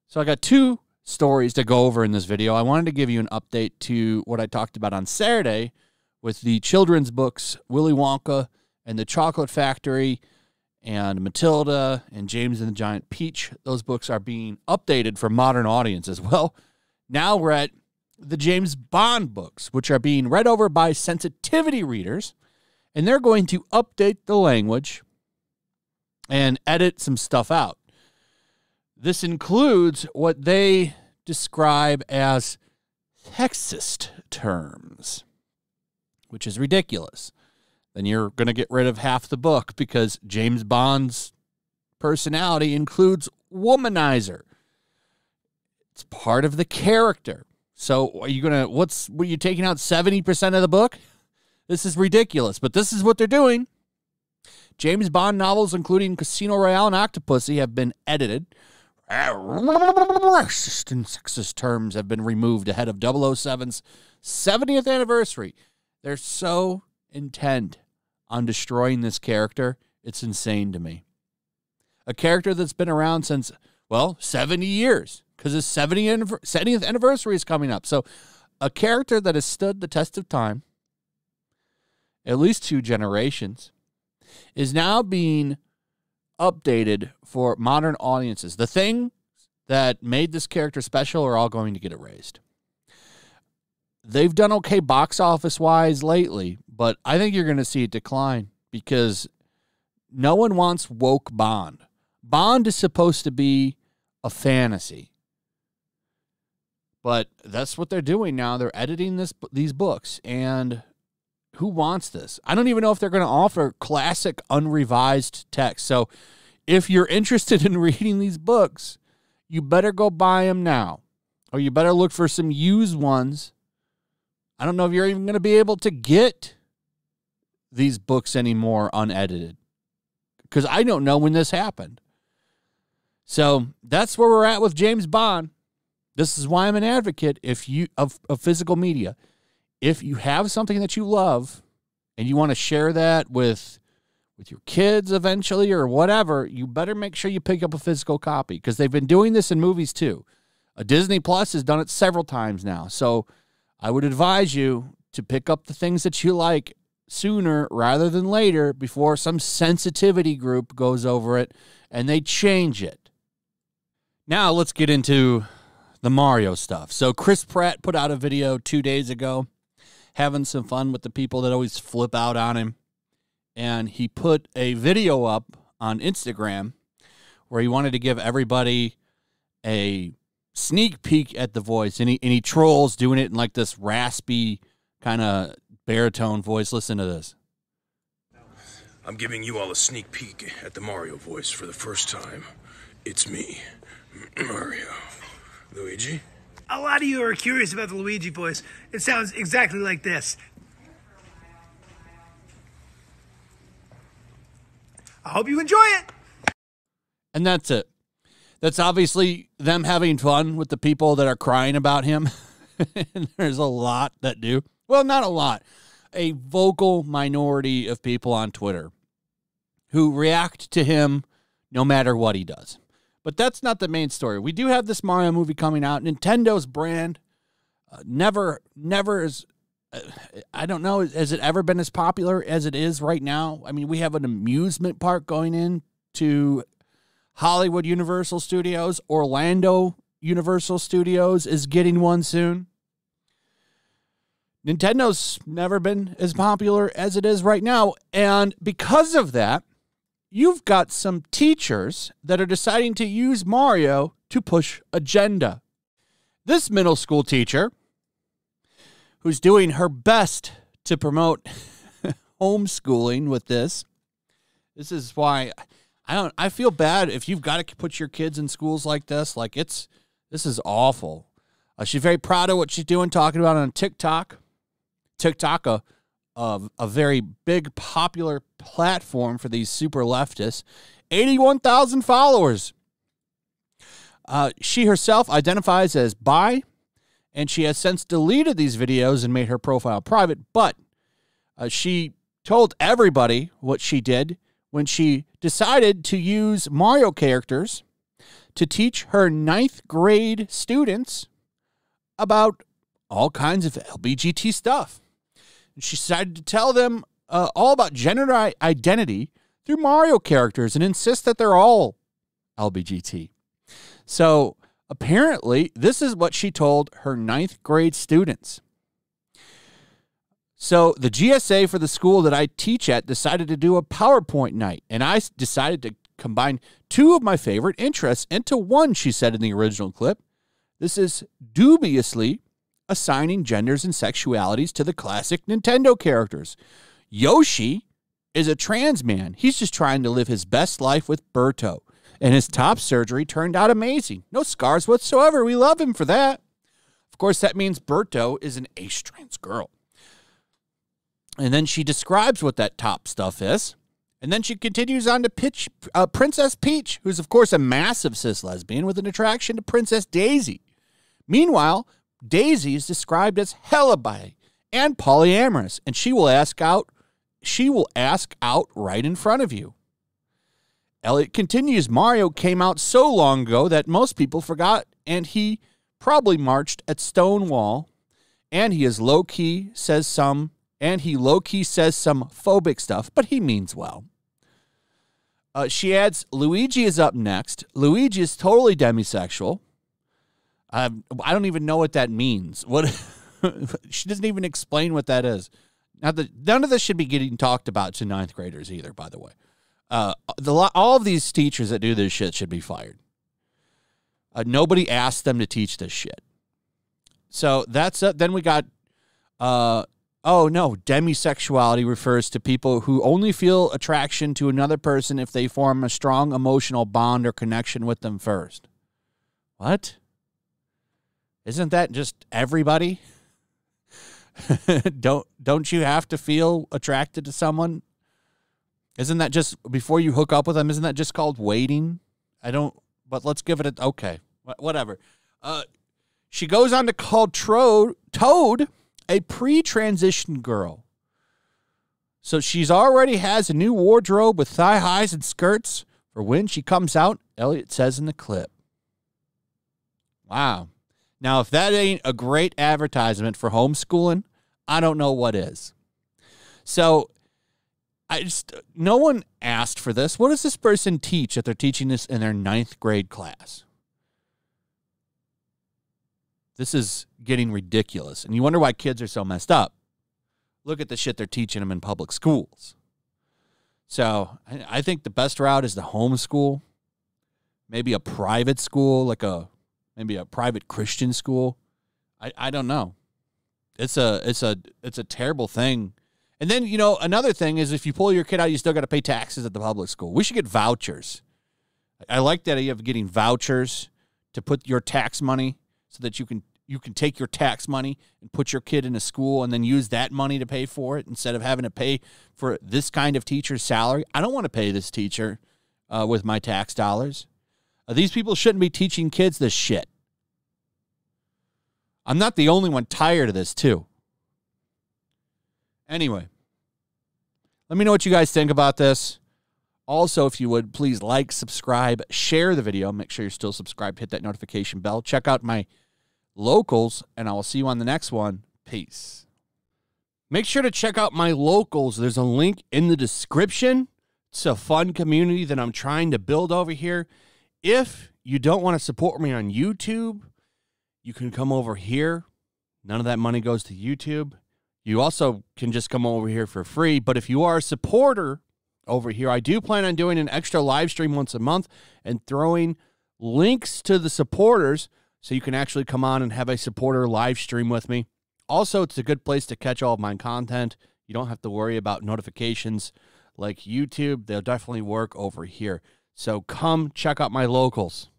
So I got two stories to go over in this video. I wanted to give you an update to what I talked about on Saturday with the children's books, Willy Wonka and the Chocolate Factory and Matilda and James and the Giant Peach. Those books are being updated for modern audiences. Well, now we're at the James Bond books, which are being read over by sensitivity readers, and they're going to update the language and edit some stuff out. This includes what they describe as sexist terms, which is ridiculous. Then you're going to get rid of half the book because James Bond's personality includes womanizer. It's part of the character. So are you going to, were you taking out 70% of the book? This is ridiculous, but this is what they're doing. James Bond novels, including Casino Royale and Octopussy, have been edited. Racist and sexist terms have been removed ahead of 007's 70th anniversary. They're so intent on destroying this character. It's insane to me. A character that's been around since, well, 70 years, because his 70th anniversary is coming up. So a character that has stood the test of time, at least 2 generations, is now being updated for modern audiences. The things that made this character special are all going to get erased. They've done okay box office-wise lately, but I think you're going to see it decline because no one wants woke Bond. Bond is supposed to be a fantasy. But that's what they're doing now. They're editing these books, and who wants this? I don't even know if they're going to offer classic unrevised text. So if you're interested in reading these books, you better go buy them now, or you better look for some used ones. I don't know if you're even going to be able to get these books anymore unedited, because I don't know when this happened. So that's where we're at with James Bond. This is why I'm an advocate of physical media. If you have something that you love and you want to share that with your kids eventually or whatever, you better make sure you pick up a physical copy, because they've been doing this in movies too. Disney Plus has done it several times now. So I would advise you to pick up the things that you like sooner rather than later, before some sensitivity group goes over it and they change it. Now let's get into the Mario stuff. So Chris Pratt put out a video 2 days ago having some fun with the people that always flip out on him. And he put a video up on Instagram where he wanted to give everybody a sneak peek at the voice. And he trolls doing it in like this raspy kind of baritone voice. Listen to this. I'm giving you all a sneak peek at the Mario voice for the first time. It's me, Mario. Luigi? A lot of you are curious about the Luigi voice. It sounds exactly like this. I hope you enjoy it. And that's it. That's obviously them having fun with the people that are crying about him. And there's a lot that do. Well, not a lot. A vocal minority of people on Twitter who react to him no matter what he does. But that's not the main story. We do have this Mario movie coming out. Nintendo's brand never is, I don't know, has it ever been as popular as it is right now? I mean, we have an amusement park going in to Hollywood Universal Studios. Orlando Universal Studios is getting one soon. Nintendo's never been as popular as it is right now. And because of that, you've got some teachers that are deciding to use Mario to push agenda. This middle school teacher, who's doing her best to promote homeschooling with this is why I feel bad if you've got to put your kids in schools like this. Like, this is awful. She's very proud of what she's doing, talking about it on TikTok. TikTok, a very big, popular platform for these super leftists. 81,000 followers. She herself identifies as bi, and she has since deleted these videos and made her profile private, but She told everybody what she did when she decided to use Mario characters to teach her 9th grade students about all kinds of LBGT stuff. And she decided to tell them all about gender identity through Mario characters and insist that they're all LBGT. So apparently, this is what she told her 9th grade students. So the GSA for the school that I teach at decided to do a PowerPoint night, and I decided to combine 2 of my favorite interests into one, she said in the original clip. This is dubiously assigning genders and sexualities to the classic Nintendo characters. Yoshi is a trans man. He's just trying to live his best life with Birdo, and his top surgery turned out amazing. No scars whatsoever. We love him for that. Of course, that means Birdo is an ace trans girl. And then she describes what that top stuff is. And then she continues on to pitch Princess Peach, who's, of course, a massive cis lesbian with an attraction to Princess Daisy. Meanwhile, Daisy is described as hella bi and polyamorous, and she will ask out right in front of you. Elliot continues, Mario came out so long ago that most people forgot, and he probably marched at Stonewall, and he low-key says some phobic stuff, but he means well. She adds, Luigi is up next. Luigi is totally demisexual. I don't even know what that means. What? She doesn't even explain what that is. Now, none of this should be getting talked about to 9th graders either, by the way. All of these teachers that do this shit should be fired. Nobody asked them to teach this shit. So that's it. Then we got... Oh, no, demisexuality refers to people who only feel attraction to another person if they form a strong emotional bond or connection with them first. What? Isn't that just everybody? Don't you have to feel attracted to someone? Isn't that just before you hook up with them? Isn't that just called waiting? But let's give it okay, whatever. She goes on to call Toad a pre-transition girl. So she's already has a new wardrobe with thigh highs and skirts for when she comes out, Elliot says in the clip. Wow. Now, if that ain't a great advertisement for homeschooling, I don't know what is. So no one asked for this. What does this person teach that they're teaching this in their 9th grade class? This is getting ridiculous. And you wonder why kids are so messed up. Look at the shit they're teaching them in public schools. So I think the best route is to homeschool. Maybe a private school, maybe a private Christian school. I don't know. It's a terrible thing. And then, another thing is if you pull your kid out, you still got to pay taxes at the public school. We should get vouchers. I like that idea of getting vouchers to put your tax money so that you can take your tax money and put your kid in a school and then use that money to pay for it instead of having to pay for this kind of teacher's salary. I don't want to pay this teacher with my tax dollars. These people shouldn't be teaching kids this shit. I'm not the only one tired of this, too. Anyway, let me know what you guys think about this. Also, if you would, please like, subscribe, share the video. Make sure you're still subscribed. Hit that notification bell. Check out my locals, and I will see you on the next one. Peace. Make sure to check out my locals. There's a link in the description. It's a fun community that I'm trying to build over here. If you don't want to support me on YouTube, you can come over here. None of that money goes to YouTube. You also can just come over here for free. But if you are a supporter over here, I do plan on doing an extra live stream once a month and throwing links to the supporters so you can actually come on and have a supporter live stream with me. Also, it's a good place to catch all of my content. You don't have to worry about notifications like YouTube. They'll definitely work over here. So come check out my locals.